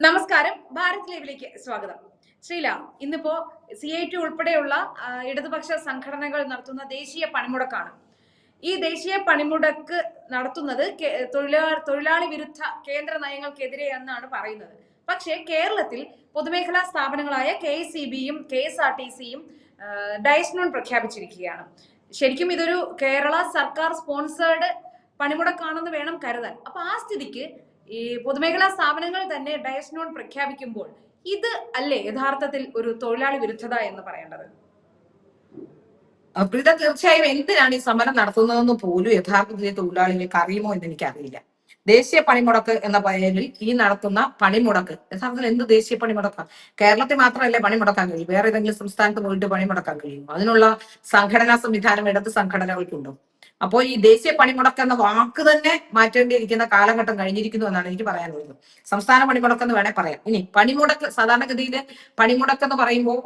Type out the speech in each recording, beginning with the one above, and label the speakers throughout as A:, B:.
A: നമസ്കാരം, ഭാരത് ലൈവിലേക്ക് സ്വാഗതം. ശ്രീല, ഇന്നിപ്പോ CIT ഉൾപ്പെടെയുള്ള ഇടതുപക്ഷ സംഘടനകൾ നടത്തുന്ന ദേശീയ പണിമുടക്കാണ്. ഈ ദേശീയ പണിമുടക്ക് നടത്തുന്നത് തൊഴിലാളി വിരുദ്ധ കേന്ദ്ര നയങ്ങൾക്കെതിരെ എന്നാണ് പറയുന്നത്. പക്ഷേ കേരളത്തിൽ പൊതുമേഖലാ സ്ഥാപനങ്ങളായ KSEBയും KSRTCയും ഡയസ് നോൺ പ്രഖ്യാപിച്ചിരിക്കുകയാണ്. ശരിക്കും ഇതൊരു കേരള സർക്കാർ സ്പോൺസേർഡ് പണിമുടക്കാണെന്ന് വേണം കരുതാൻ. അപ്പൊ ആ സ്ഥിതിക്ക് ഈ പൊതുമേഖലാ സ്ഥാപനങ്ങൾ തന്നെ ഡയസ് നോൺ പ്രഖ്യാപിക്കുമ്പോൾ ഇത് അല്ലേ യഥാർത്ഥത്തിൽ ഒരു തൊഴിലാളി വിരുദ്ധത എന്ന് പറയേണ്ടത്?
B: പ്രീത, തീർച്ചയായും എന്തിനാണ് ഈ സമരം നടത്തുന്നതെന്ന് പോലും യഥാർത്ഥത്തിൽ തൊഴിലാളികൾക്ക് അറിയുമോ എന്ന് എനിക്കറിയില്ല. ദേശീയ പണിമുടക്ക് എന്ന പേരിൽ ഈ നടത്തുന്ന പണിമുടക്ക് യഥാർത്ഥത്തിൽ എന്ത് ദേശീയ പണിമുടക്കാം? കേരളത്തിൽ മാത്രമല്ലേ പണിമുടക്കാൻ കഴിയും? വേറെ ഏതെങ്കിലും സംസ്ഥാനത്ത് പോയിട്ട് പണിമുടക്കാൻ കഴിയും? അതിനുള്ള സംഘടനാ സംവിധാനം ഇടത് സംഘടനകൾക്കുണ്ടോ? അപ്പോൾ ഈ ദേശീയ പണിമുടക്ക് എന്ന വാക്ക് തന്നെ മാറ്റേണ്ടിയിരിക്കുന്ന കാലഘട്ടം കഴിഞ്ഞിരിക്കുന്നു എന്നാണ് എനിക്ക് പറയാനുള്ളത്. സംസ്ഥാന പണിമുടക്ക് എന്ന് വേണേൽ പറയാം. ഇനി പണിമുടക്ക്, സാധാരണഗതിയിൽ പണിമുടക്ക് എന്ന് പറയുമ്പോൾ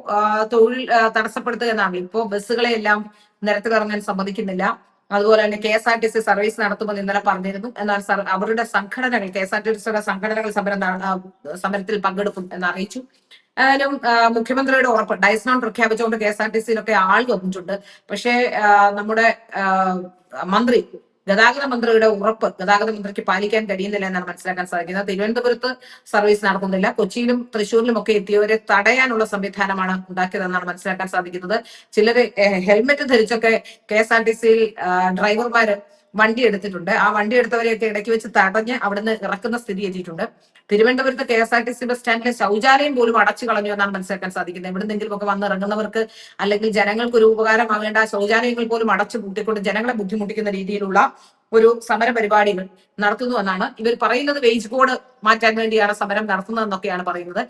B: തൊഴിൽ തടസ്സപ്പെടുത്തുക എന്നാണ്. ഇപ്പോ ബസ്സുകളെ എല്ലാം നിരത്തിലിറങ്ങാൻ സമ്മതിക്കുന്നില്ല. അതുപോലെ തന്നെ KSRTC സർവീസ് നടത്തുമെന്ന് ഇന്നലെ പറഞ്ഞിരുന്നു. എന്നാൽ അവരുടെ സംഘടനകൾ, KSRTCയുടെ സംഘടനകൾ സമരത്തിൽ പങ്കെടുക്കും എന്ന് അറിയിച്ചു. ഏതായാലും മുഖ്യമന്ത്രിയുടെ ഉറപ്പ്, ഡയസ് നോൺ പ്രഖ്യാപിച്ചുകൊണ്ട് KSRTCയിലൊക്കെ ആൾ വന്നിട്ടുണ്ട്. പക്ഷേ നമ്മുടെ മന്ത്രി, ഗതാഗത മന്ത്രിയുടെ ഉറപ്പ് ഗതാഗത മന്ത്രിക്ക് പാലിക്കാൻ കഴിയുന്നില്ല എന്നാണ് മനസ്സിലാക്കാൻ സാധിക്കുന്നത്. തിരുവനന്തപുരത്ത് സർവീസ് നടത്തുന്നില്ല, കൊച്ചിയിലും തൃശ്ശൂരിലും ഒക്കെ എത്തിയവരെ തടയാനുള്ള സംവിധാനമാണ് ഉണ്ടാക്കിയതെന്നാണ് മനസ്സിലാക്കാൻ സാധിക്കുന്നത്. ചിലര് ഹെൽമെറ്റ് ധരിച്ചൊക്കെ KSRTCയിൽ ഡ്രൈവർമാര് വണ്ടി എടുത്തിട്ടുണ്ട്. ആ വണ്ടി എടുത്തവരെയൊക്കെ ഇടയ്ക്ക് വെച്ച് തടഞ്ഞ് അവിടുന്ന് ഇറക്കുന്ന സ്ഥിതി എത്തിയിട്ടുണ്ട്. തിരുവനന്തപുരത്ത് KSRTC ബസ് സ്റ്റാൻഡിലെ ശൗചാലയം പോലും അടച്ചു കളഞ്ഞു എന്നാണ് മനസ്സിലാക്കാൻ സാധിക്കുന്നത്. എവിടെന്നെങ്കിലും ഒക്കെ വന്ന് ഇറങ്ങുന്നവർക്ക് അല്ലെങ്കിൽ ജനങ്ങൾക്ക് ഒരു ഉപകാരമാകേണ്ട ശൗചാലയങ്ങൾ പോലും അടച്ചു പൂട്ടിക്കൊണ്ട് ജനങ്ങളെ ബുദ്ധിമുട്ടിക്കുന്ന രീതിയിലുള്ള ഒരു സമര പരിപാടികൾ നടത്തുന്നു എന്നാണ് ഇവർ പറയുന്നത്. വേജ് കോഡ് മാറ്റാൻ വേണ്ടിയാണ് സമരം നടത്തുന്നതെന്നൊക്കെയാണ് പറയുന്നത്.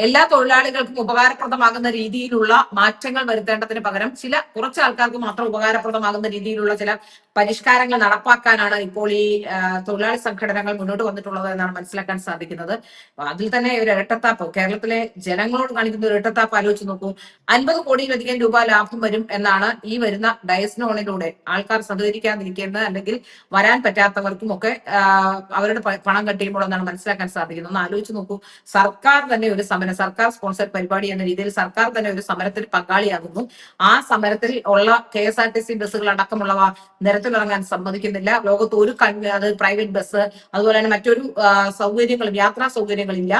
B: എല്ലാ തൊഴിലാളികൾക്കും ഉപകാരപ്രദമാകുന്ന രീതിയിലുള്ള മാറ്റങ്ങൾ വരുത്തേണ്ടതിന് പകരം കുറച്ച് ആൾക്കാർക്ക് മാത്രം ഉപകാരപ്രദമാകുന്ന രീതിയിലുള്ള ചില പരിഷ്കാരങ്ങൾ നടപ്പാക്കാനാണ് ഇപ്പോൾ ഈ തൊഴിലാളി സംഘടനകൾ മുന്നോട്ട് വന്നിട്ടുള്ളത് എന്നാണ് മനസ്സിലാക്കാൻ സാധിക്കുന്നത്. അതിൽ തന്നെ ഒരു ഇരട്ടത്താപ്പ്, കേരളത്തിലെ ജനങ്ങളോട് കാണിക്കുന്ന ഒരു ഇരട്ടത്താപ്പ് ആലോചിച്ച് നോക്കൂ. 50 കോടിയിലധികം രൂപ ലാഭം വരും എന്നാണ് ഈ വരുന്ന ഡയസ് നോണിലൂടെ ആൾക്കാർ സഹകരിക്കാതിരിക്കുന്നത് അല്ലെങ്കിൽ വരാൻ പറ്റാത്തവർക്കും ഒക്കെ അവരുടെ പണം കട്ടിയുമ്പോൾ എന്നാണ് മനസ്സിലാക്കാൻ സാധിക്കുന്നത്. ഒന്ന് ആലോചിച്ച് നോക്കൂ. സർക്കാർ തന്നെ ഒരു സമരം, സർക്കാർ സ്പോൺസർ പരിപാടി എന്ന രീതിയിൽ സർക്കാർ തന്നെ ഒരു സമരത്തിൽ പങ്കാളിയാകുന്നു. ആ സമരത്തിൽ ഉള്ള KSRTC ബസ്സുകൾ അടക്കമുള്ളവ നിരത്തിലിറങ്ങാൻ സമ്മതിക്കുന്നില്ല. ലോകത്ത് ഒരു അത് പ്രൈവറ്റ് ബസ്, അതുപോലെ തന്നെ മറ്റൊരു സൗകര്യങ്ങളും യാത്രാ സൗകര്യങ്ങളില്ല.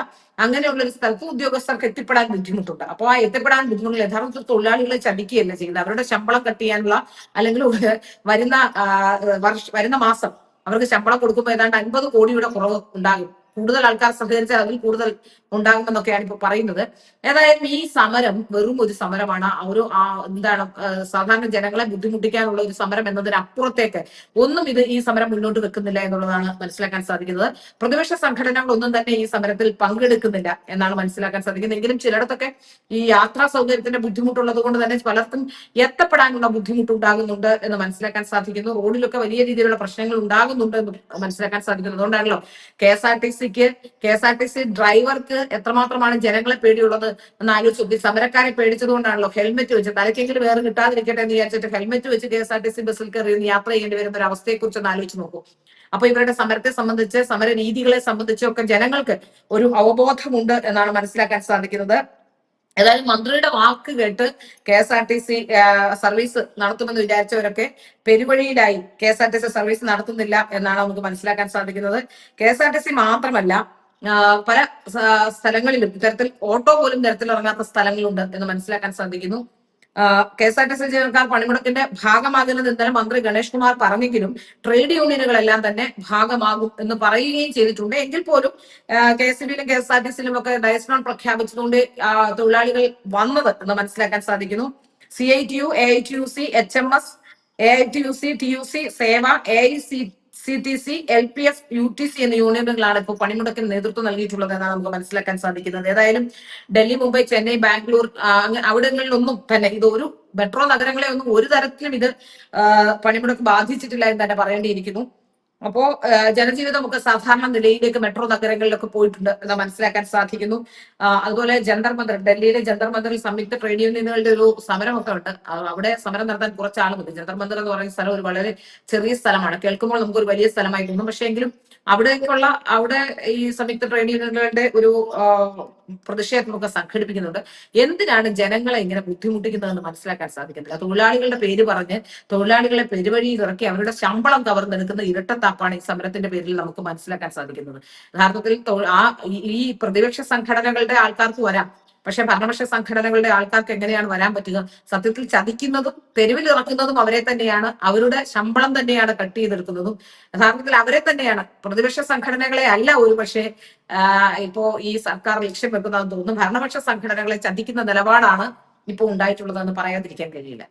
B: അങ്ങനെയുള്ള ഒരു സ്ഥലത്ത് ഉദ്യോഗസ്ഥർക്ക് എത്തിപ്പെടാൻ ബുദ്ധിമുട്ടുണ്ട്. അപ്പോൾ ആ എത്തിപ്പെടാൻ ബുദ്ധിമുട്ടുള്ള യഥാർത്ഥ തൊഴിലാളികളെ ചതിക്കുകയല്ല ചെയ്യുന്നത്. അവരുടെ ശമ്പളം കട്ട് ചെയ്യാനുള്ള അല്ലെങ്കിൽ വരുന്ന മാസം അവർക്ക് ശമ്പളം കൊടുക്കുമ്പോൾ ഏതാണ്ട് 50 കോടിയുടെ കുറവ് ഉണ്ടാകും. കൂടുതൽ ആൾക്കാർ സഹകരിച്ചാൽ അതിൽ കൂടുതൽ ഉണ്ടാകുമെന്നൊക്കെയാണ് ഇപ്പൊ പറയുന്നത്. ഏതായാലും ഈ സമരം വെറും ഒരു സമരമാണ്. സാധാരണ ജനങ്ങളെ ബുദ്ധിമുട്ടിക്കാനുള്ള ഒരു സമരം എന്നതിനപ്പുറത്തേക്ക് ഈ സമരം മുന്നോട്ട് വെക്കുന്നില്ല എന്നുള്ളതാണ് മനസ്സിലാക്കാൻ സാധിക്കുന്നത്. പ്രതിപക്ഷ സംഘടനകളൊന്നും തന്നെ ഈ സമരത്തിൽ പങ്കെടുക്കുന്നില്ല എന്നാണ് മനസ്സിലാക്കാൻ സാധിക്കുന്നത്. എങ്കിലും ചിലയിടത്തൊക്കെ ഈ യാത്രാ സൗകര്യത്തിന്റെ ബുദ്ധിമുട്ടുള്ളത് കൊണ്ട് തന്നെ പലർക്കും എത്തപ്പെടാനുള്ള ബുദ്ധിമുട്ടുണ്ടാകുന്നുണ്ട് എന്ന് മനസ്സിലാക്കാൻ സാധിക്കുന്നു. റോഡിലൊക്കെ വലിയ രീതിയിലുള്ള പ്രശ്നങ്ങൾ ഉണ്ടാകുന്നുണ്ട് എന്ന് മനസ്സിലാക്കാൻ സാധിക്കുന്നു. അതുകൊണ്ടാണല്ലോ KSRTC ഡ്രൈവർക്ക് എത്രമാത്രമാണ് ജനങ്ങളെ പേടിയുള്ളത് എന്ന് ആലോചിച്ചു. സമരക്കാരെ പേടിച്ചതുകൊണ്ടാണല്ലോ ഹെൽമെറ്റ് വെച്ച്, തലക്കെങ്കിലും വേറെ കിട്ടാതിരിക്കട്ടെ എന്ന് വിചാരിച്ചിട്ട് ഹെൽമെറ്റ് വെച്ച് KSRTC ബസ്സിൽ കയറി യാത്ര ചെയ്യേണ്ടി വരുന്ന ഒരു അവസ്ഥയെക്കുറിച്ച് ഒന്ന് ആലോചിച്ച് നോക്കൂ. അപ്പൊ ഇവരുടെ സമരത്തെ സംബന്ധിച്ച്, സമര രീതികളെ സംബന്ധിച്ചൊക്കെ ജനങ്ങൾക്ക് ഒരു അവബോധമുണ്ട് എന്നാണ് മനസ്സിലാക്കാൻ സാധിക്കുന്നത്. ഏതായാലും മന്ത്രിയുടെ വാക്ക് കേട്ട് KSRTC സർവീസ് നടത്തുമെന്ന് വിചാരിച്ചവരൊക്കെ പെരുവഴിയിലായി. KSRTC സർവീസ് നടത്തുന്നില്ല എന്നാണ് നമുക്ക് മനസ്സിലാക്കാൻ സാധിക്കുന്നത്. KSRTC മാത്രമല്ല, പല സ്ഥലങ്ങളിലും ഇത്തരത്തിൽ ഓട്ടോ പോലും നിരത്തിലിറങ്ങാത്ത സ്ഥലങ്ങളുണ്ട് എന്ന് മനസ്സിലാക്കാൻ സാധിക്കുന്നു. KSRTC ജീവനക്കാർ പണിമുടക്കിന്റെ ഭാഗമാകുന്നത് ഇന്നലെ മന്ത്രി ഗണേഷ് കുമാർ പറഞ്ഞെങ്കിലും ട്രേഡ് യൂണിയനുകളെല്ലാം തന്നെ ഭാഗമാകും എന്ന് പറയുകയും ചെയ്തിട്ടുണ്ട്. എങ്കിൽ പോലും KSEBയിലും KSRTCയിലും ഒക്കെ ഡയസ് നോൺ പ്രഖ്യാപിച്ചതുകൊണ്ട് തൊഴിലാളികൾ വന്നത് എന്ന് മനസ്സിലാക്കാൻ സാധിക്കുന്നു. CITU, AITUC, HMS, AITUC, TUC, സേവ, AICTC, LPF, UTC എന്ന യൂണിയനുകളാണ് ഇപ്പോൾ പണിമുടക്കിന് നേതൃത്വം നൽകിയിട്ടുള്ളത് എന്നാണ് നമുക്ക് മനസ്സിലാക്കാൻ സാധിക്കുന്നത്. ഏതായാലും ഡൽഹി, മുംബൈ, ചെന്നൈ, ബാംഗ്ലൂർ അവിടങ്ങളിലൊന്നും തന്നെ ഒരു മെട്രോ നഗരങ്ങളെ ഒന്നും ഒരു തരത്തിലും ഇത് പണിമുടക്ക് ബാധിച്ചിട്ടില്ല എന്ന് തന്നെ പറയേണ്ടിയിരിക്കുന്നു. അപ്പോ ജനജീവിതമൊക്കെ സാധാരണ നിലയിലേക്ക് മെട്രോ നഗരങ്ങളിലൊക്കെ പോയിട്ടുണ്ട് എന്ന് മനസ്സിലാക്കാൻ സാധിക്കുന്നു. അതുപോലെ ജന്തർ മന്ദർ, ഡൽഹിയിലെ ജന്തർ മന്ദറിൽ സംയുക്ത ട്രേഡ് യൂണിയനുകളുടെ ഒരു സമരമൊക്കെ ഉണ്ട്. അവിടെ സമരം നടത്താൻ കുറച്ച് ആൾ മതി. ജന്തർ മന്ദർ എന്ന് പറയുന്ന സ്ഥലം ഒരു വളരെ ചെറിയ സ്ഥലമാണ്. കേൾക്കുമ്പോൾ നമുക്ക് ഒരു വലിയ സ്ഥലമായി തോന്നും. പക്ഷേ എങ്കിലും അവിടെ ഈ സംയുക്ത ട്രേഡ് യൂണിയനുകളുടെ ഒരു പ്രതിഷേധമൊക്കെ സംഘടിപ്പിക്കുന്നുണ്ട്. എന്തിനാണ് ജനങ്ങളെ ഇങ്ങനെ ബുദ്ധിമുട്ടിക്കുന്നതെന്ന് മനസ്സിലാക്കാൻ സാധിക്കുന്നില്ല. തൊഴിലാളികളുടെ പേര് പറഞ്ഞ് തൊഴിലാളികളെ പെരുവഴിയിൽ ഇറക്കി അവരുടെ ശമ്പളം കവർന്നെടുക്കുന്ന ഇരട്ടത്താപ്പാണ് ഈ സമരത്തിന്റെ പേരിൽ നമുക്ക് മനസ്സിലാക്കാൻ സാധിക്കുന്നത്. യഥാർത്ഥത്തിൽ ഈ പ്രതിപക്ഷ സംഘടനകളുടെ ആൾക്കാർക്ക് വരാം, പക്ഷെ ഭരണപക്ഷ സംഘടനകളുടെ ആൾക്കാർക്ക് എങ്ങനെയാണ് വരാൻ പറ്റുക? സത്യത്തിൽ ചതിക്കുന്നതും തെരുവിൽ ഇറക്കുന്നതും അവരെ തന്നെയാണ്. അവരുടെ ശമ്പളം തന്നെയാണ് കട്ട് ചെയ്തെടുക്കുന്നതും യഥാർത്ഥത്തിൽ അവരെ തന്നെയാണ്. പ്രതിപക്ഷ സംഘടനകളെ അല്ല ഒരു പക്ഷേ ഇപ്പോ ഈ സർക്കാർ ലക്ഷ്യം വെക്കുന്നതെന്ന് തോന്നുന്നു. ഭരണപക്ഷ സംഘടനകളെ ചതിക്കുന്ന നിലപാടാണ് ഇപ്പോൾ ഉണ്ടായിട്ടുള്ളതെന്ന് പറയാതിരിക്കാൻ കഴിയില്ല.